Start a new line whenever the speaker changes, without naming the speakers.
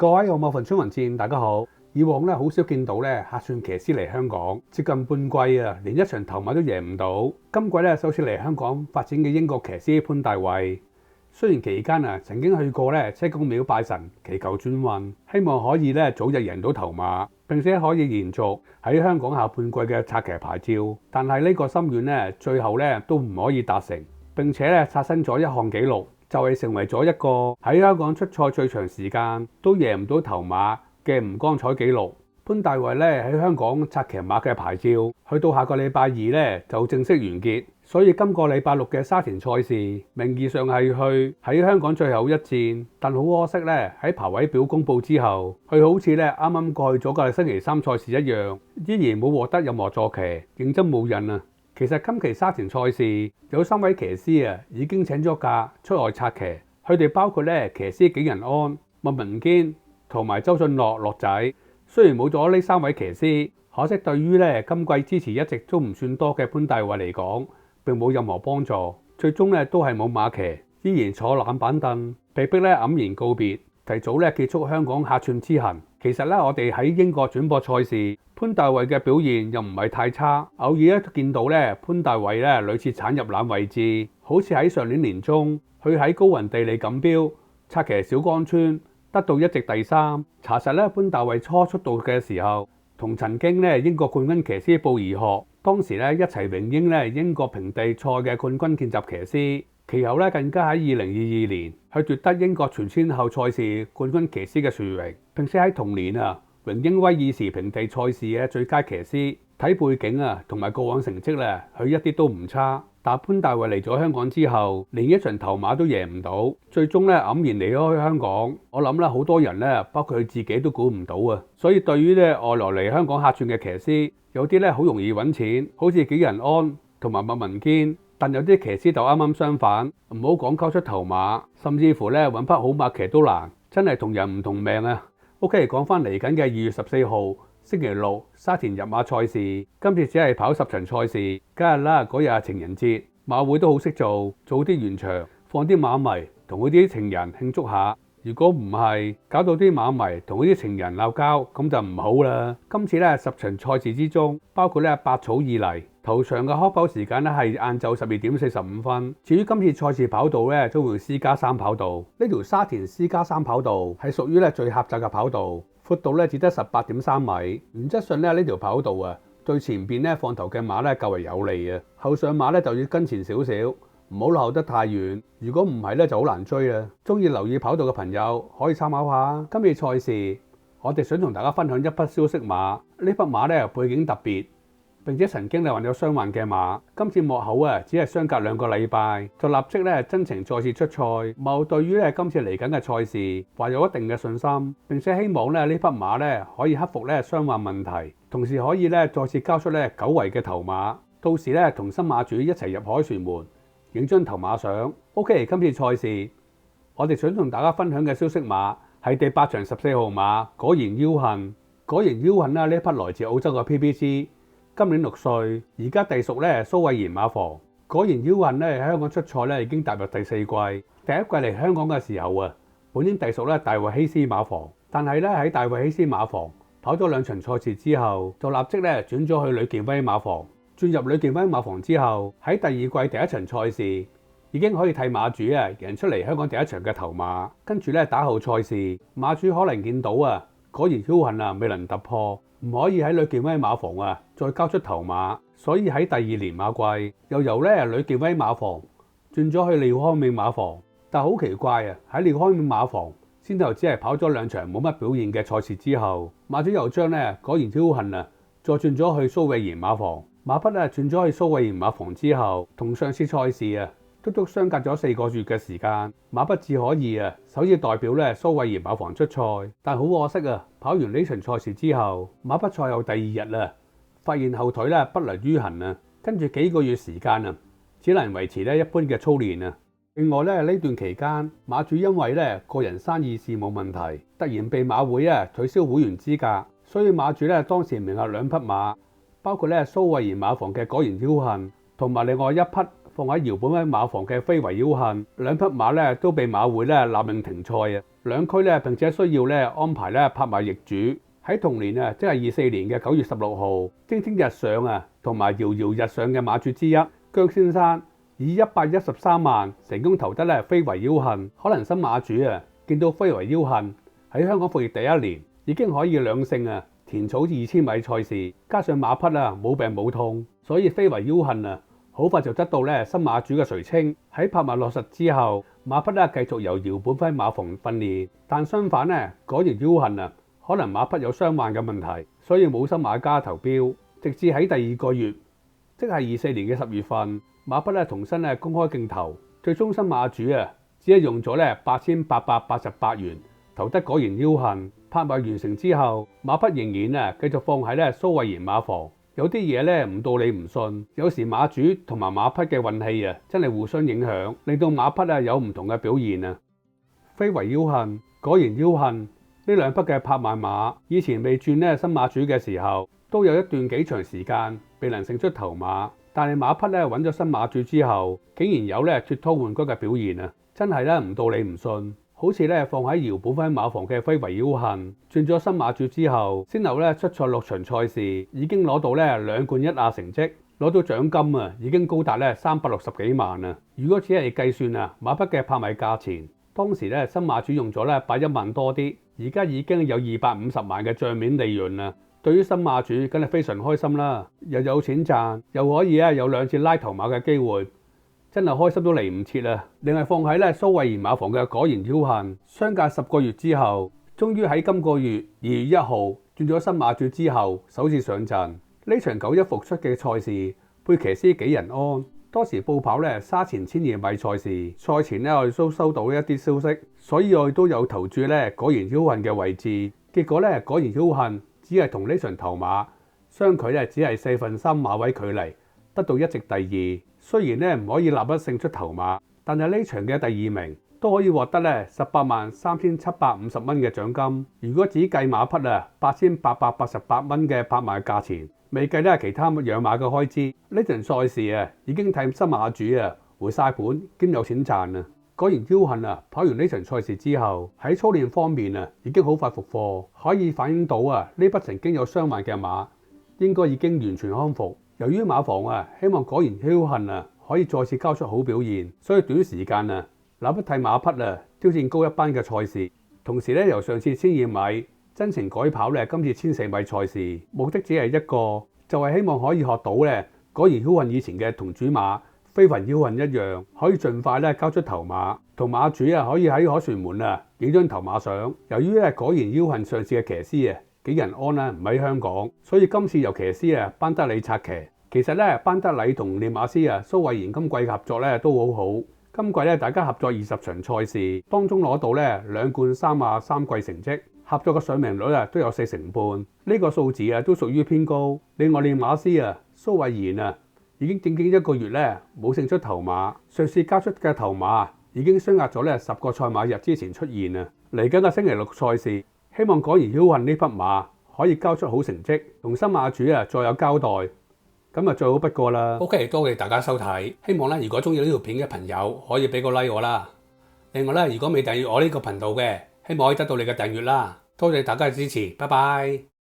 各位我份春雲戰，大家好。以往好少見到客串騎師嚟香港，接近半季啊，連一場頭馬都贏唔到。今季首次嚟香港發展嘅英國騎師潘大衛，雖然期間曾經去過車公廟拜神祈求轉運，希望可以早日贏到頭馬，並且可以延續喺香港下半季嘅策騎牌照。但係呢個心願最後都唔可以達成，並且刷新咗一項紀錄。就係成為咗一個喺香港出賽最長時間都贏唔到頭馬嘅唔光彩紀錄。潘大衛喺香港策騎馬嘅牌照，去到下個禮拜二就正式完結。所以今個禮拜六嘅沙田賽事，名義上係去喺香港最後一戰，但好可惜喺排位表公佈之後，佢好似啱啱過去咗個星期三賽事一樣，依然冇獲得任何坐騎，認真冇癮啊！其實今期沙田賽事有3位騎師已經請咗假出外策騎，佢哋包括騎師景仁安、麥文堅同埋周俊樂樂仔。雖然冇咗呢3位騎師，可惜對於今季支持一直都唔算多嘅潘大衛嚟講，並冇任何幫助。最終都係冇馬騎，依然坐冷板凳，被迫黯然告別，提早結束香港客串之行。其實我哋喺英國轉播賽事，潘大衛嘅表現又唔係太差，偶爾都見到潘大衛屢次鏟入欄位置，好似喺上年年中，佢喺高雲地利錦標策騎小江村得到一席第3。查實潘大衛初出道嘅時候，同曾經英國冠軍騎師布宜學當時一齊榮膺英國平地賽嘅冠軍見習騎師，其後更加喺2022年去奪得英國全天候賽事冠軍騎師嘅殊榮，並且喺同年榮膺威爾士平地賽事嘅最佳騎師。睇背景同埋過往成績佢一啲都唔差。但潘大衛嚟咗香港之後，連一場頭馬都贏唔到，最終黯然離開香港。我諗好多人包括佢自己都估唔到啊。所以對於外來嚟香港客串嘅騎師，有啲好容易揾錢，好似景仁安同埋麥文堅。但有啲騎師就啱啱相反，唔好講交出頭馬，甚至乎揾匹好馬騎都難，真係同人唔同命啊。OK， 講翻嚟緊嘅2月14號星期六沙田日馬賽事，今次只係跑10場賽事，梗係啦，嗰日係情人節，馬會都好識做，早啲完場，放啲馬迷同佢啲情人慶祝下。如果唔係，搞到啲馬迷同佢啲情人鬧交，咁就唔好啦。今次10場賽事之中，包括百草以嚟，頭場嘅開跑時間係晏晝12點45分。至於今次賽事跑道都會 C+3 跑道，呢條沙田 C+3 跑道係屬於最狹窄嘅跑道，闊度只得18.3米。原則上呢條跑道對前邊放頭嘅馬較為有利啊，後上馬就要跟前少少，唔好落後得太遠。如果唔係就好難追啦。中意留意跑道嘅朋友可以參考下。今次賽事我哋想同大家分享一匹消息馬，呢匹馬背景特別，並且曾經患有傷患嘅馬。今次幕後只係相隔2個禮拜就立即真情再次出賽。冇對於今次嚟緊嘅賽事懷有一定嘅信心，並且希望呢匹馬可以克服傷患問題，同時可以再次交出久違嘅頭馬。到時同新馬主一齊入凱旋門影張頭馬相。OK， 今次賽事我哋想同大家分享嘅消息馬係第8場14號馬果然僥倖。果然僥倖呢匹來自澳洲嘅 PBC， 今年6歲，而家隸屬蘇偉賢馬房。果然僥倖喺香港出賽已經踏入第4季。第一季嚟香港嘅時候本應隸屬大衛希斯馬房，但係喺大衛希斯馬房跑咗2場賽事之後，就立即轉咗去呂健威馬房。轉入呂健威馬房之後，喺第2季第一場賽事已經可以替馬主贏出嚟香港第一場嘅頭馬。跟住打後賽事，馬主可能見到果然僥倖未能突破，唔可以喺呂健威馬房再交出頭馬，所以喺第2年馬季又由呂健威馬房轉咗去廖康銘馬房。但好奇怪喺廖康銘馬房先頭只係跑咗2場冇乜表現嘅賽事之後，馬主又將果然僥倖再轉咗去蘇偉賢馬房。馬匹轉咗去蘇偉賢馬房之後，同上次賽事足足相隔咗4個月嘅時間，馬匹只可以首次代表蘇偉賢馬房出賽。但好可惜跑完呢場賽事之後，馬匹賽後第2日發現後腿不良於行跟住幾個月時間只能維持一般嘅操練。另外呢段期間，馬主因為個人生意事務問題，突然被馬會取消會員資格，所以馬主當時名下2匹馬，包括蘇偉賢馬房嘅果然僥倖，同埋另外一匹放喺姚本威馬房嘅非為僥倖。2匹馬都被馬會勒令停賽。兩區咧並且需要咧安排咧拍賣易主。喺同年啊，即係24年嘅9月16號，蒸蒸日上啊，同埋遙遙日上嘅馬主之一姜先生，以113萬成功投得咧非維邀幸。可能新馬主啊見到非維邀幸喺香港復業第一年已經可以兩勝啊，田草2000米賽事，加上馬匹啊冇病冇痛，所以非維邀幸啊好快就得到咧新馬主嘅垂青。喺拍賣落實之後，馬匹咧繼續由姚本輝馬房訓練，但相反咧果然邀幸啊，可能馬匹有傷患嘅問題，所以冇新馬家投標。直至喺第2個月，即係24年嘅10月份，馬匹咧重新咧公開競投，最終新馬主啊只係用咗咧8888元投得果然邀幸。拍賣完成之後，馬匹仍然啊繼續放喺咧蘇慧賢馬房。有啲嘢咧唔到你唔信，有時馬主同埋馬匹嘅運氣啊真係互相影響，令到馬匹啊有唔同嘅表現啊。非維邀幸、果然邀幸呢兩匹嘅拍賣馬，以前未轉咧新馬主嘅時候，都有一段幾長時間未能勝出頭馬。但係馬匹咧揾咗新馬主之後，竟然有咧脫胎換骨嘅表現啊！真係咧唔到你唔信。好似咧放喺姚本輝馬房嘅非維邀幸，轉咗新馬主之後，先後咧出賽6場賽事，已經攞到咧2冠1亞成績，攞到獎金啊已經高達咧360幾萬啊！如果只係計算啊馬匹嘅拍賣價錢，當時咧新馬主用咗咧1萬多啲，而家已經有250萬嘅帳面利潤啦。對於新馬主梗係非常開心啦，又有錢賺，又可以有2次拉頭馬嘅機會。真係開心都嚟唔切啦！另外放喺咧蘇慧賢馬房嘅果然邀幸，相隔10個月之後，終於喺今個月2月1號轉咗新馬主之後，首次上陣。呢場9-1復出嘅賽事，配騎師紀仁安。當時報跑咧沙田1200米賽事，賽前咧我哋都收到一啲消息，所以我哋都有投注咧果然邀幸嘅位置。結果咧果然邀幸只係同呢場頭馬相距咧只係4/3馬位距離，得到一席第2。雖然咧唔可以立一勝出頭馬，但係呢場嘅第2名都可以獲得咧183750蚊嘅獎金。如果只計馬匹啊8888蚊嘅拍賣價錢，未計咧其他養馬嘅開支，呢場賽事啊已經替新馬主啊回晒本兼有錢賺啊！果然邀幸啊跑完呢場賽事之後，喺操練方面啊已經好快復課，可以反映到啊呢匹曾經有傷患嘅馬應該已經完全康復。由於馬房啊希望果然邀幸啊可以再次交出好表現，所以短時間啊立不替馬匹啊挑戰高一班嘅賽事，同時咧由上次1200米真情改跑咧今次1400米賽事，目的只係一個，就係希望可以學到咧果然邀幸以前嘅同主馬非維邀幸一樣，可以盡快咧交出頭馬，同馬主啊可以喺凱旋門啊影張頭馬相。由於咧果然邀幸上次嘅騎師啊紀仁安啦唔喺香港，所以今次由騎師啊班德里策騎。其實咧班德里同練馬師啊蘇慧賢今季嘅合作咧都好好。今季咧大家合作20場賽事，當中攞到咧2冠3亞3季成績，合作嘅上名率啊都有40%，呢個數字啊都屬於偏高。另外練馬師啊蘇慧賢啊已經整整1個月咧冇勝出頭馬，上次交出嘅頭馬已經相隔咗咧10個賽馬日之前出現啊。嚟緊嘅星期6賽事，希望果然邀幸呢匹馬可以交出好成績，同新馬主啊再有交代，咁啊最好不過啦。OK， 多謝大家收睇，希望咧如果中意呢條片嘅朋友可以俾個 like 我啦。另外咧，如果未訂閱我呢個頻道嘅，希望可以得到你嘅訂閱啦。多謝大家嘅支持，拜拜。